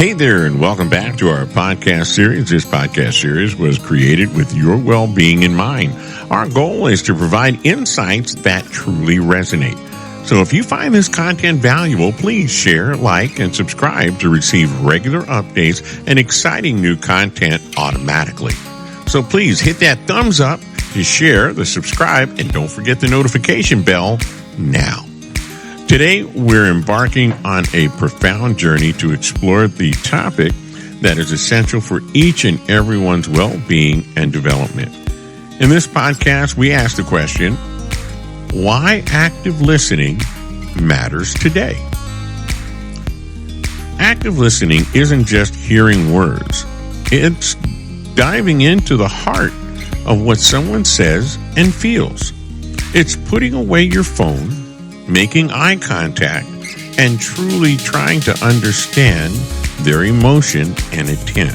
Hey there, and welcome back to our podcast series. This podcast series was created with your well-being in mind. Our goal is to provide insights that truly resonate. So if you find this content valuable, please share, like, and subscribe to receive regular updates and exciting new content automatically. So please hit that thumbs up to share, the subscribe, and don't forget the notification bell now. Today, we're embarking on a profound journey to explore the topic that is essential for each and everyone's well-being and development. In this podcast, we ask the question, why active listening matters today. Active listening isn't just hearing words. It's diving into the heart of what someone says and feels. It's putting away your phone, making eye contact, and truly trying to understand their emotion and intent.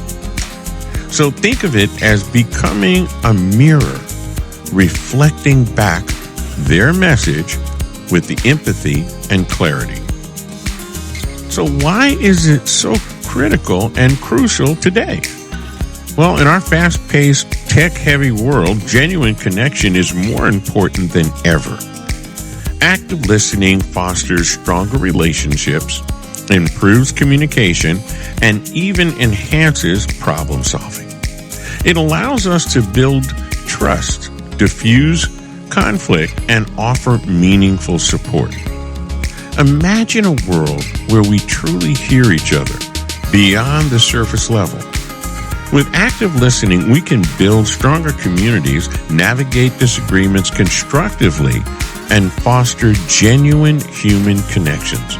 So think of it as becoming a mirror, reflecting back their message with the empathy and clarity. So why is it so critical and crucial today? Well, in our fast-paced, tech-heavy world, genuine connection is more important than ever. Active listening fosters stronger relationships, improves communication, and even enhances problem solving. It allows us to build trust, diffuse conflict, and offer meaningful support. Imagine a world where we truly hear each other beyond the surface level. With active listening, we can build stronger communities, navigate disagreements constructively, and foster genuine human connections.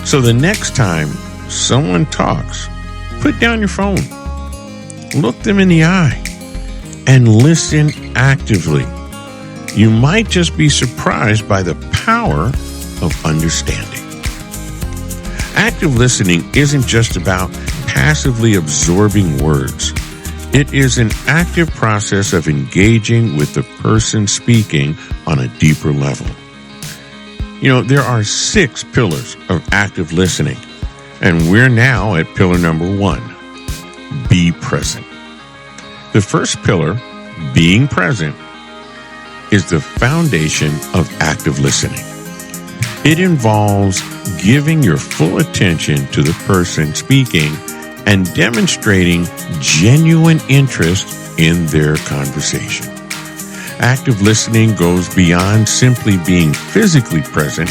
So the next time someone talks, put down your phone, look them in the eye, and listen actively. You might just be surprised by the power of understanding. Active listening isn't just about passively absorbing words. It is an active process of engaging with the person speaking on a deeper level. You know, there are 6 pillars of active listening, and we're now at pillar number 1, be present. The first pillar, being present, is the foundation of active listening. It involves giving your full attention to the person speaking and demonstrating genuine interest in their conversation. Active listening goes beyond simply being physically present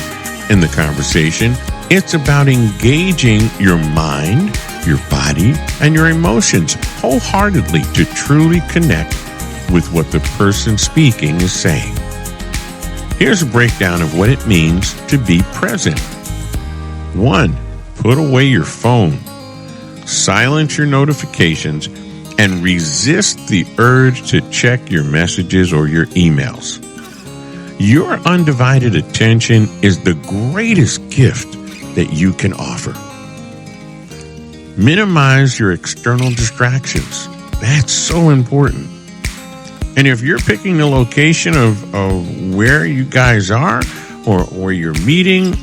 in the conversation. It's about engaging your mind, your body, and your emotions wholeheartedly to truly connect with what the person speaking is saying. Here's a breakdown of what it means to be present. 1, put away your phone. Silence your notifications and resist the urge to check your messages or your emails. Your undivided attention is the greatest gift that you can offer. Minimize your external distractions. That's so important. And if you're picking the location of where you guys are or you're meeting,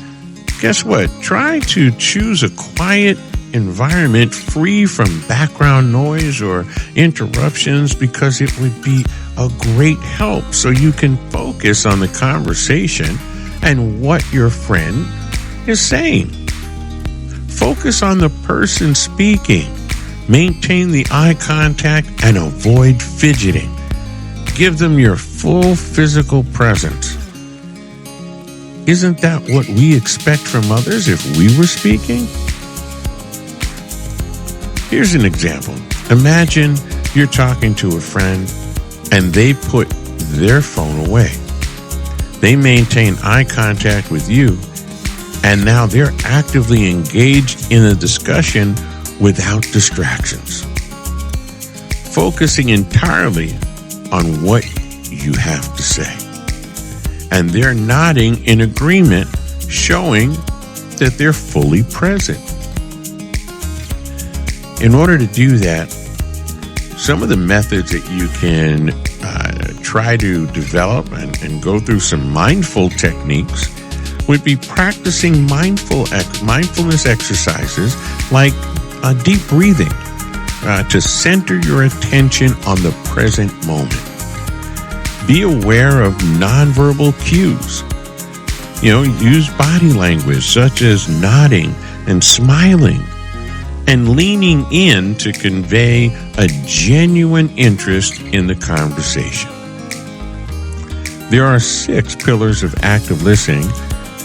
guess what? Try to choose a quiet environment free from background noise or interruptions, because it would be a great help so you can focus on the conversation and what your friend is saying. Focus on the person speaking. Maintain the eye contact and avoid fidgeting. Give them your full physical presence. Isn't that what we expect from others if we were speaking? Here's an example. Imagine you're talking to a friend and they put their phone away. They maintain eye contact with you, and now they're actively engaged in a discussion without distractions, focusing entirely on what you have to say. And they're nodding in agreement, showing that they're fully present. In order to do that, some of the methods that you can try to develop and go through some mindful techniques would be practicing mindfulness exercises like deep breathing to center your attention on the present moment. Be aware of nonverbal cues. Use body language such as nodding and smiling and leaning in to convey a genuine interest in the conversation. There are 6 pillars of active listening,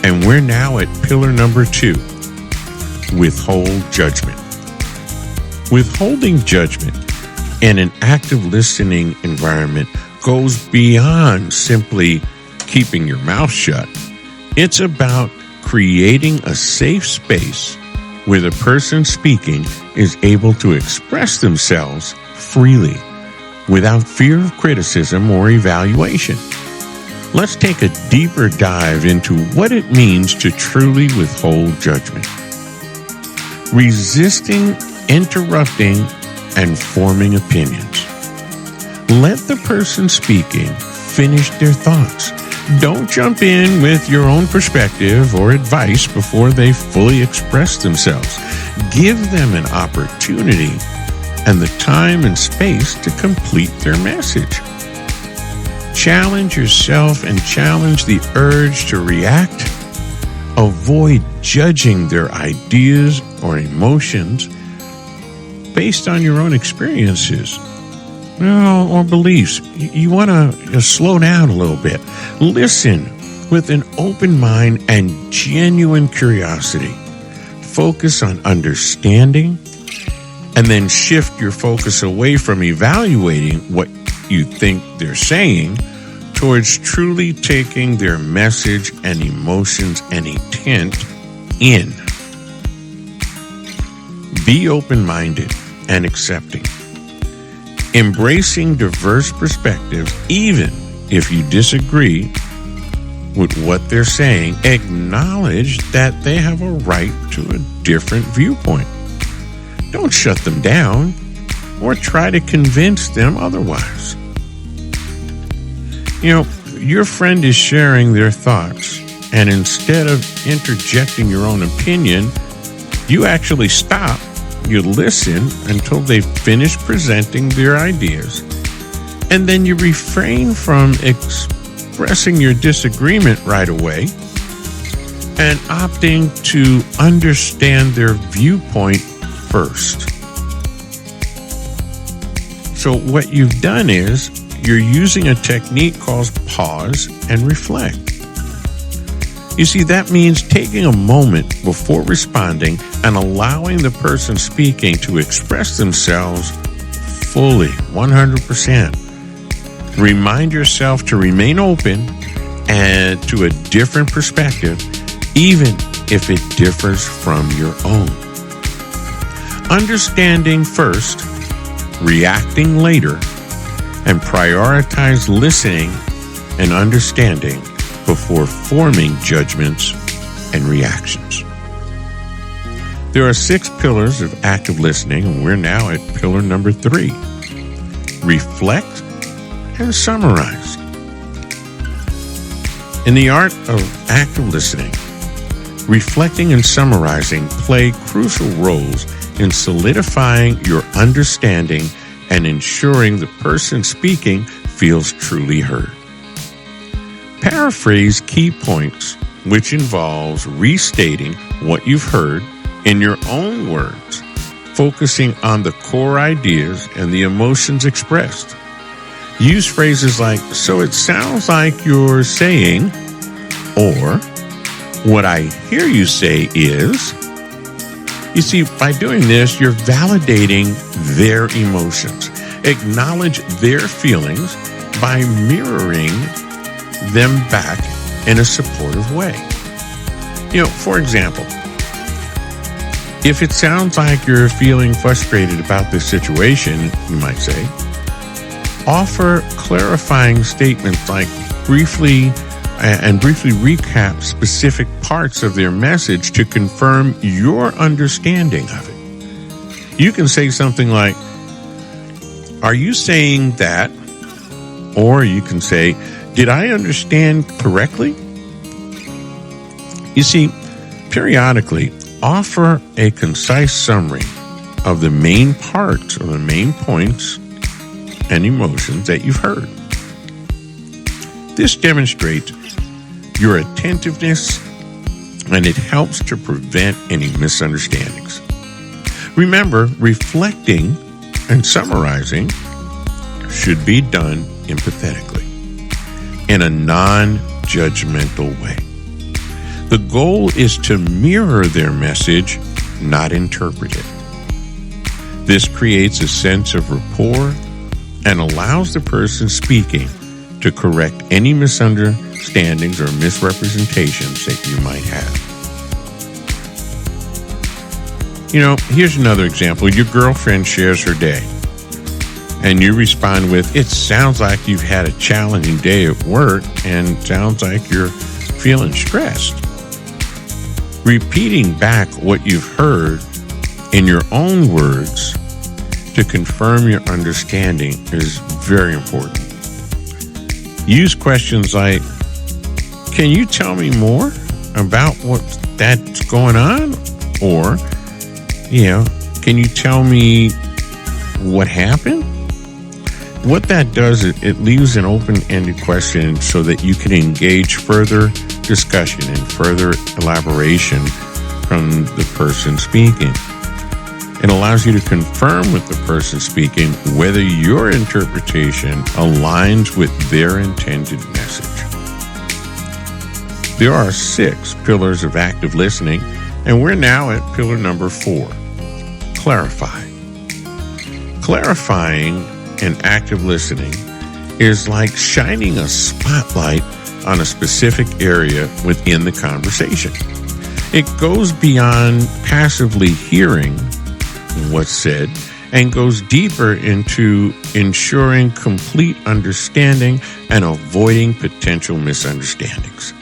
and we're now at pillar number 2, withhold judgment. Withholding judgment in an active listening environment goes beyond simply keeping your mouth shut. It's about creating a safe space where the person speaking is able to express themselves freely without fear of criticism or evaluation. Let's take a deeper dive into what it means to truly withhold judgment. Resisting, interrupting, and forming opinions. Let the person speaking finish their thoughts. Don't jump in with your own perspective or advice before they fully express themselves. Give them an opportunity and the time and space to complete their message. Challenge yourself and challenge the urge to react. Avoid judging their ideas or emotions based on your own experiences or beliefs. You want to slow down a little bit. Listen with an open mind and genuine curiosity. Focus on understanding and then shift your focus away from evaluating what you think they're saying towards truly taking their message and emotions and intent in. Be open-minded and accepting. Embracing diverse perspectives, even if you disagree with what they're saying, acknowledge that they have a right to a different viewpoint. Don't shut them down or try to convince them otherwise. Your friend is sharing their thoughts, and instead of interjecting your own opinion, you actually stop. You listen until they've finished presenting their ideas, and then you refrain from expressing your disagreement right away and opting to understand their viewpoint first. So what you've done is you're using a technique called pause and reflect. You see, that means taking a moment before responding and allowing the person speaking to express themselves fully, 100%. Remind yourself to remain open and to a different perspective, even if it differs from your own. Understanding first, reacting later, and prioritize listening and understanding before forming judgments and reactions. There are 6 pillars of active listening, and we're now at pillar number 3. Reflect and summarize. In the art of active listening, reflecting and summarizing play crucial roles in solidifying your understanding and ensuring the person speaking feels truly heard. Paraphrase key points, which involves restating what you've heard in your own words, focusing on the core ideas and the emotions expressed. Use phrases like, "So it sounds like you're saying," or "What I hear you say is." You see, by doing this, you're validating their emotions. Acknowledge their feelings by mirroring them back in a supportive way. For example, if it sounds like you're feeling frustrated about this situation, you might say, offer clarifying statements like briefly recap specific parts of their message to confirm your understanding of it. You can say something like, "Are you saying that?" Or you can say, "Did I understand correctly?" You see, periodically offer a concise summary of the main parts or the main points and emotions that you've heard. This demonstrates your attentiveness, and it helps to prevent any misunderstandings. Remember, reflecting and summarizing should be done empathetically in a non-judgmental way. The goal is to mirror their message, not interpret it. This creates a sense of rapport and allows the person speaking to correct any misunderstandings or misrepresentations that you might have. Here's another example. Your girlfriend shares her day, and you respond with, "It sounds like you've had a challenging day at work, and sounds like you're feeling stressed." Repeating back what you've heard in your own words to confirm your understanding is very important. Use questions like, "Can you tell me more about that's going on?" Or, "Can you tell me what happened?" What that does is it leaves an open-ended question so that you can engage further discussion and further elaboration from the person speaking. It allows you to confirm with the person speaking whether your interpretation aligns with their intended message. There are 6 pillars of active listening, and we're now at pillar number 4, clarify. Clarifying and active listening is like shining a spotlight on a specific area within the conversation. It goes beyond passively hearing what's said and goes deeper into ensuring complete understanding and avoiding potential misunderstandings.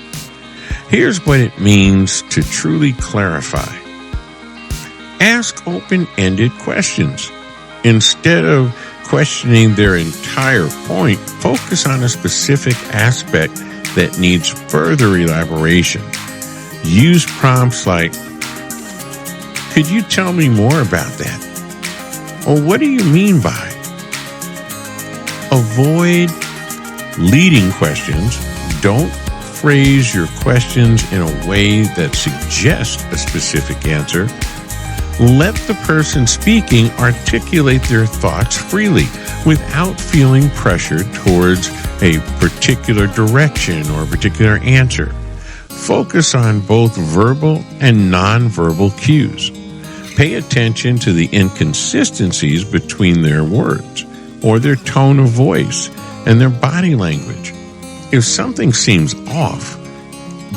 Here's what it means to truly clarify. Ask open-ended questions. Instead of questioning their entire point, focus on a specific aspect that needs further elaboration. Use prompts like, "Could you tell me more about that?" Or, "What do you mean by?" Avoid leading questions. Don't phrase your questions in a way that suggests a specific answer. Let the person speaking articulate their thoughts freely without feeling pressured towards a particular direction or a particular answer. Focus on both verbal and nonverbal cues. Pay attention to the inconsistencies between their words or their tone of voice and their body language. If something seems off,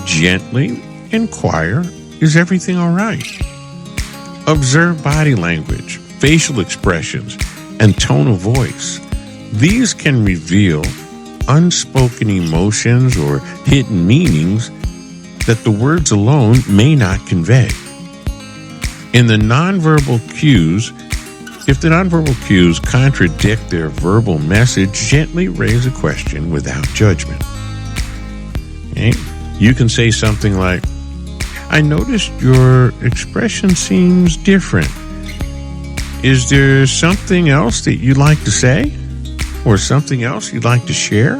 gently inquire, "Is everything all right?" Observe body language, facial expressions, and tone of voice. These can reveal unspoken emotions or hidden meanings that the words alone may not convey. If the nonverbal cues contradict their verbal message, gently raise a question without judgment. Okay? You can say something like, "I noticed your expression seems different. Is there something else that you'd like to say? Or something else you'd like to share?"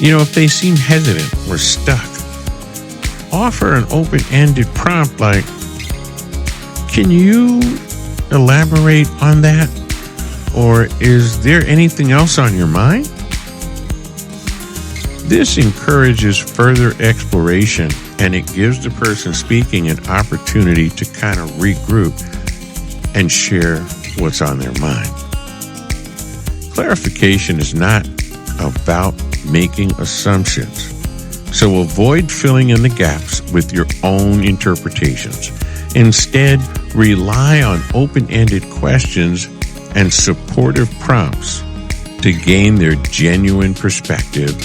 If they seem hesitant or stuck, offer an open-ended prompt like, "Can you elaborate on that?" Or, "Is there anything else on your mind?" This encourages further exploration, and it gives the person speaking an opportunity to kind of regroup and share what's on their mind. Clarification is not about making assumptions, so avoid filling in the gaps with your own interpretations. Instead, rely on open-ended questions and supportive prompts to gain their genuine perspective,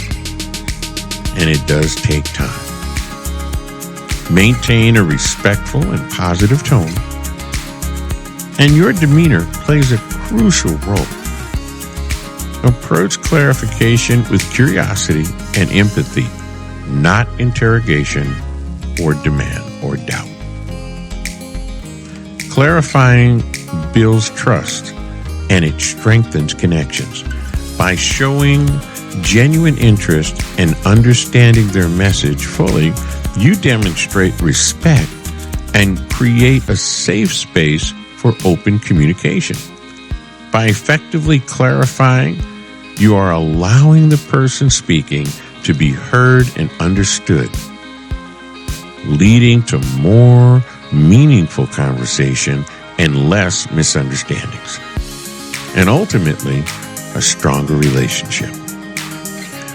and it does take time. Maintain a respectful and positive tone, and your demeanor plays a crucial role. Approach clarification with curiosity and empathy, not interrogation or demand or doubt. Clarifying builds trust and it strengthens connections. By showing genuine interest and understanding their message fully, you demonstrate respect and create a safe space for open communication. By effectively clarifying, you are allowing the person speaking to be heard and understood, leading to more meaningful conversation and less misunderstandings, and ultimately, a stronger relationship.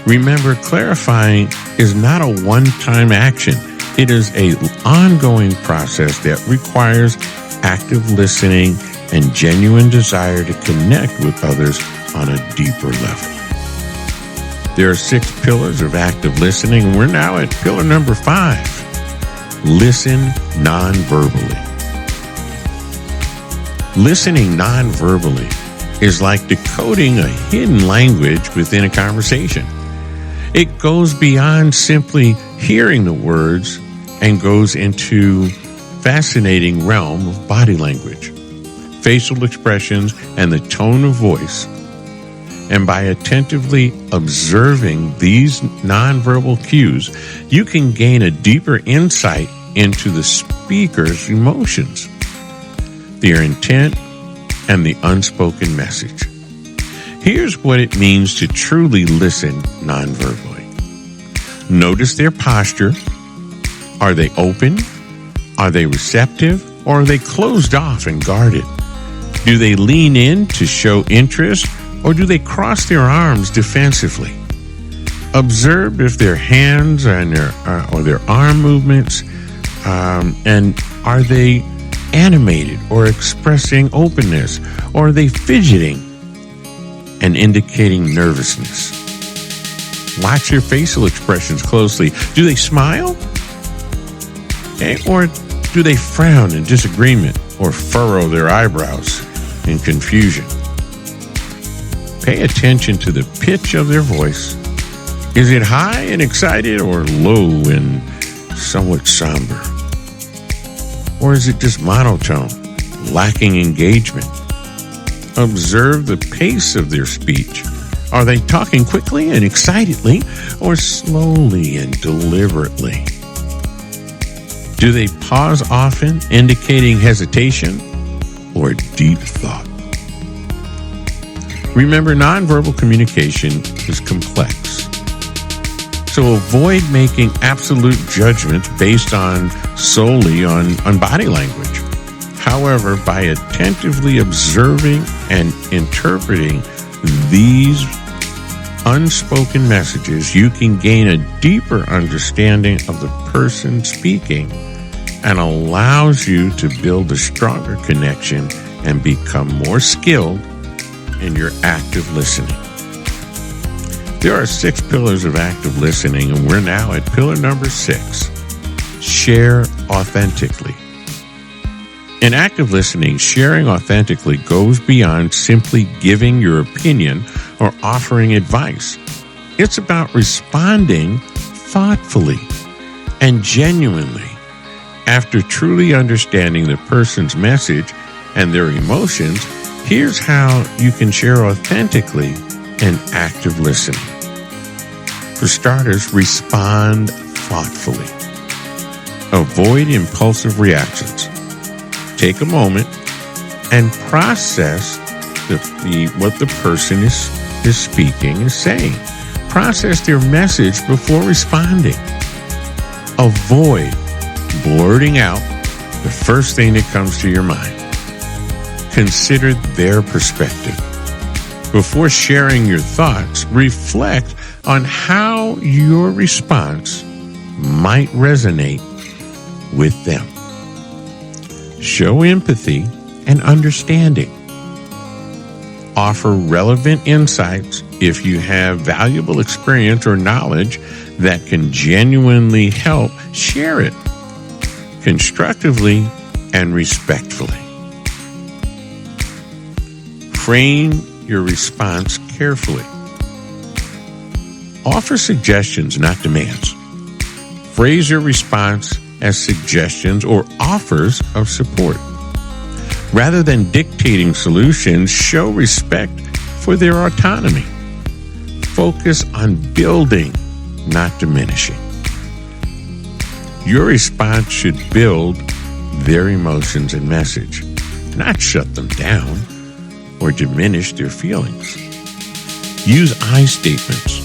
Remember, clarifying is not a one-time action. It is an ongoing process that requires active listening and genuine desire to connect with others on a deeper level. There are 6 pillars of active listening, and we're now at pillar number 5. Listen nonverbally. Listening nonverbally is like decoding a hidden language within a conversation. It goes beyond simply hearing the words and goes into fascinating realm of body language, facial expressions, and the tone of voice. And by attentively observing these nonverbal cues, you can gain a deeper insight into the speaker's emotions, their intent, and the unspoken message. Here's what it means to truly listen nonverbally. Notice their posture. Are they open? Are they receptive? Or are they closed off and guarded? Do they lean in to show interest, or do they cross their arms defensively? Observe if their hands and their arm movements, and are they animated or expressing openness, or are they fidgeting and indicating nervousness? Watch their facial expressions closely. Do they smile? Or do they frown in disagreement or furrow their eyebrows in confusion? Pay attention to the pitch of their voice. Is it high and excited or low and somewhat somber? Or is it just monotone, lacking engagement? Observe the pace of their speech. Are they talking quickly and excitedly or slowly and deliberately? Do they pause often, indicating hesitation or deep thought? Remember, nonverbal communication is complex. So avoid making absolute judgments based solely on body language. However, by attentively observing and interpreting these unspoken messages, you can gain a deeper understanding of the person speaking and allows you to build a stronger connection and become more skilled in your active listening. There are 6 pillars of active listening, and we're now at pillar number 6. Share authentically. In active listening, sharing authentically goes beyond simply giving your opinion or offering advice. It's about responding thoughtfully and genuinely. After truly understanding the person's message and their emotions, here's how you can share authentically in active listening. For starters, respond thoughtfully. Avoid impulsive reactions. Take a moment and process what the person is speaking is saying. Process their message before responding. Avoid blurting out the first thing that comes to your mind. Consider their perspective. Before sharing your thoughts, reflect on how your response might resonate with them. Show empathy and understanding. Offer relevant insights if you have valuable experience or knowledge that can genuinely help. Share it constructively and respectfully. Frame your response carefully. Offer suggestions, not demands. Phrase your response as suggestions or offers of support. Rather than dictating solutions, show respect for their autonomy. Focus on building, not diminishing. Your response should build their emotions and message, not shut them down or diminish their feelings. Use I statements.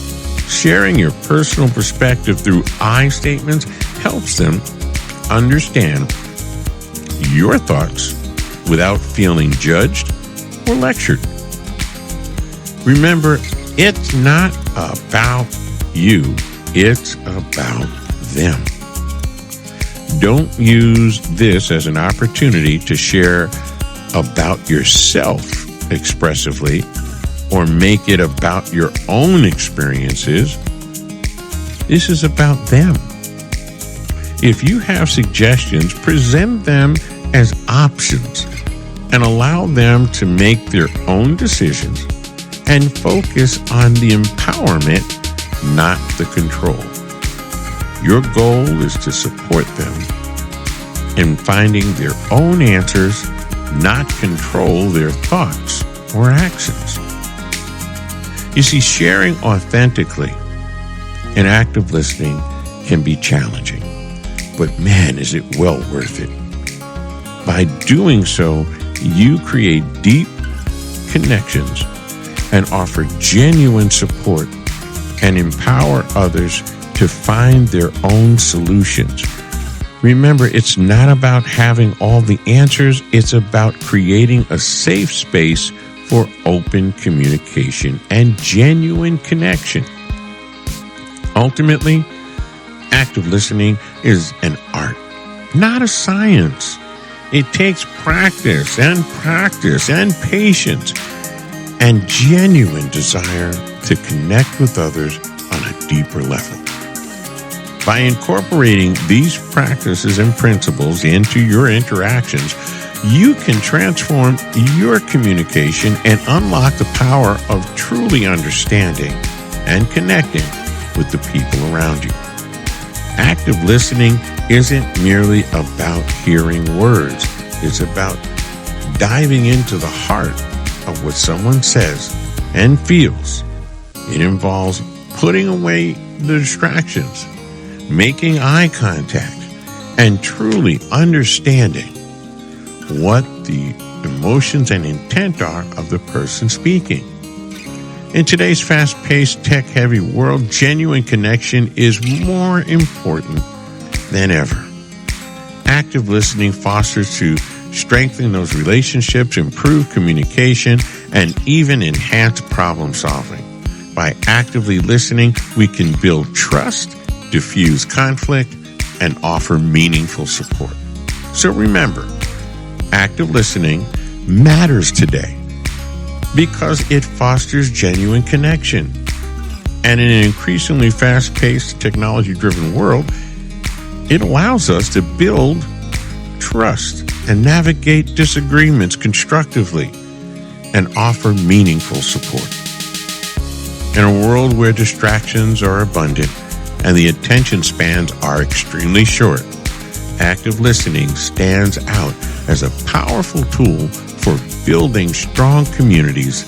Sharing your personal perspective through I statements helps them understand your thoughts without feeling judged or lectured. Remember, it's not about you, it's about them. Don't use this as an opportunity to share about yourself expressively or make it about your own experiences. This is about them. If you have suggestions, present them as options and allow them to make their own decisions and focus on the empowerment, not the control. Your goal is to support them in finding their own answers, not control their thoughts or actions. You see, sharing authentically and active listening can be challenging, but man, is it well worth it. By doing so, you create deep connections and offer genuine support and empower others to find their own solutions. Remember, it's not about having all the answers, it's about creating a safe space for open communication and genuine connection. Ultimately, active listening is an art, not a science. It takes practice and patience and genuine desire to connect with others on a deeper level. By incorporating these practices and principles into your interactions, you can transform your communication and unlock the power of truly understanding and connecting with the people around you. Active listening isn't merely about hearing words. It's about diving into the heart of what someone says and feels. It involves putting away the distractions, making eye contact, and truly understanding what the emotions and intent are of the person speaking. In today's fast-paced, tech-heavy world, genuine connection is more important than ever. Active listening fosters to strengthen those relationships, improve communication, and even enhance problem solving. By actively listening, we can build trust, diffuse conflict, and offer meaningful support. So remember, active listening matters today because it fosters genuine connection. And in an increasingly fast-paced, technology-driven world, it allows us to build trust and navigate disagreements constructively and offer meaningful support. In a world where distractions are abundant and the attention spans are extremely short, active listening stands out as a powerful tool for building strong communities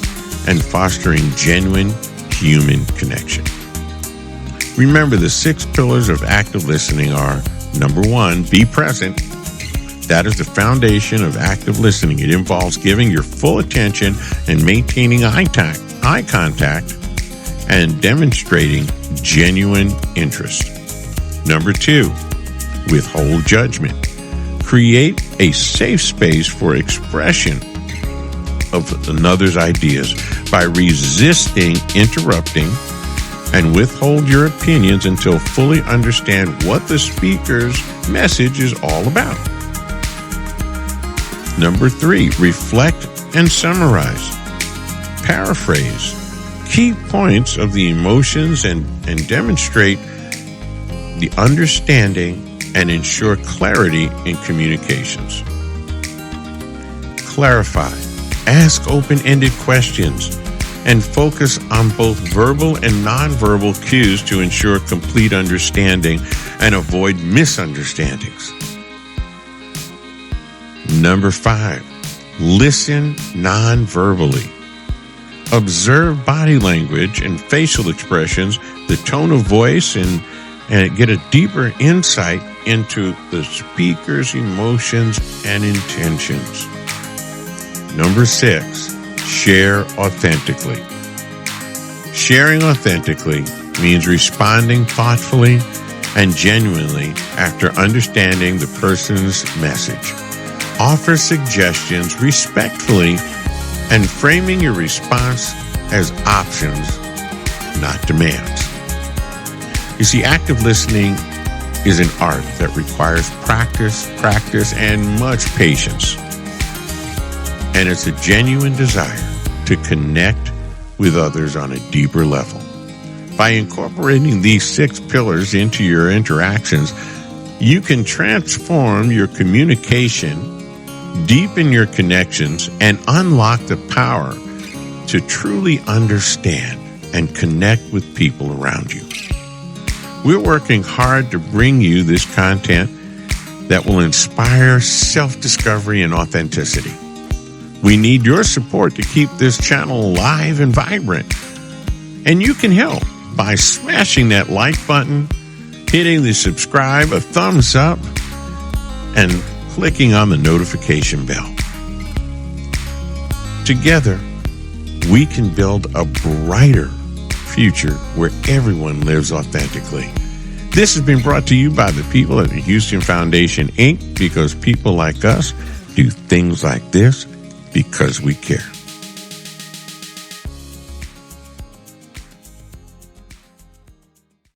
and fostering genuine human connection. Remember, the 6 pillars of active listening are: number 1, be present. That is the foundation of active listening. It involves giving your full attention and maintaining eye contact and demonstrating genuine interest. Number 2, withhold judgment. Create a safe space for expression of another's ideas by resisting interrupting, and withhold your opinions until fully understand what the speaker's message is all about. Number 3, reflect and summarize. Paraphrase key points of the emotions and demonstrate the understanding and ensure clarity in communications. Clarify. Ask open-ended questions and focus on both verbal and nonverbal cues to ensure complete understanding and avoid misunderstandings. Number 5, Listen nonverbally. Observe body language and facial expressions, the tone of voice, and get a deeper insight into the speaker's emotions and intentions. Number 6, share authentically. Sharing authentically means responding thoughtfully and genuinely after understanding the person's message. Offer suggestions respectfully and framing your response as options, not demands. You see, active listening is an art that requires practice, and much patience. And it's a genuine desire to connect with others on a deeper level. By incorporating these 6 pillars into your interactions, you can transform your communication, deepen your connections, and unlock the power to truly understand and connect with people around you. We're working hard to bring you this content that will inspire self-discovery and authenticity. We need your support to keep this channel alive and vibrant. And you can help by smashing that like button, hitting the subscribe, a thumbs up, and clicking on the notification bell. Together, we can build a brighter future where everyone lives authentically. This has been brought to you by the people at the Houston Foundation, Inc., because people like us do things like this because we care.